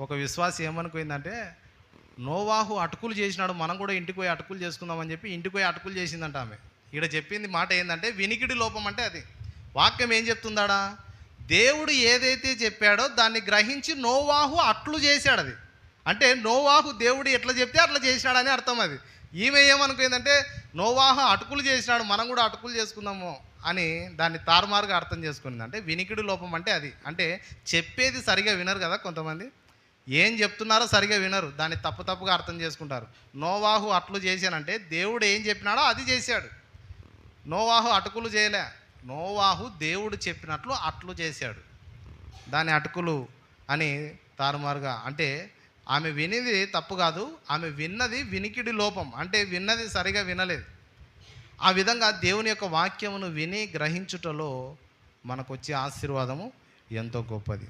ఒక విశ్వాసి ఏమనుకుందంటే, నోవాహు అటుకులు చేసినాడు, మనం కూడా ఇంటికి పోయి అటుకులు చేసుకుందామని చెప్పి ఇంటికి పోయి అటుకులు చేసిందంట ఆమె. ఇక్కడ చెప్పింది మాట ఏంటంటే వినికిడి లోపం అంటే అది. వాక్యం ఏం చెప్తుందాడా? దేవుడు ఏదైతే చెప్పాడో దాన్ని గ్రహించి నోవాహు అట్లు చేశాడు. అది అంటే నోవాహు దేవుడు ఎట్లా చెప్తే అట్లా చేసినాడని అర్థం. అది ఈమె ఏమనుకుందంటే నోవాహు అటుకులు చేసినాడు, మనం కూడా అటుకులు చేసుకుందాము అని దాన్ని తారుమారుగా అర్థం చేసుకుంది. అంటే వినికిడి లోపం అంటే అది. అంటే చెప్పేది సరిగా వినరు కదా కొంతమంది, ఏం చెప్తున్నారో సరిగా వినరు, దాన్ని తప్పుగా అర్థం చేసుకుంటారు. నోవాహు అట్లు చేశానంటే దేవుడు ఏం చెప్పినాడో అది చేశాడు. నోవాహు అటుకులు చేయలే, నోవాహు దేవుడు చెప్పినట్లు అట్లు చేశాడు. దాని అటుకులు అని తారుమారుగా అంటే ఆమె వినిది తప్పు కాదు, ఆమె విన్నది వినికిడి లోపం, అంటే విన్నది సరిగా వినలేదు. ఆ విధంగా దేవుని యొక్క వాక్యమును విని గ్రహించుటలో మనకు వచ్చే ఆశీర్వాదము ఎంతో గొప్పది.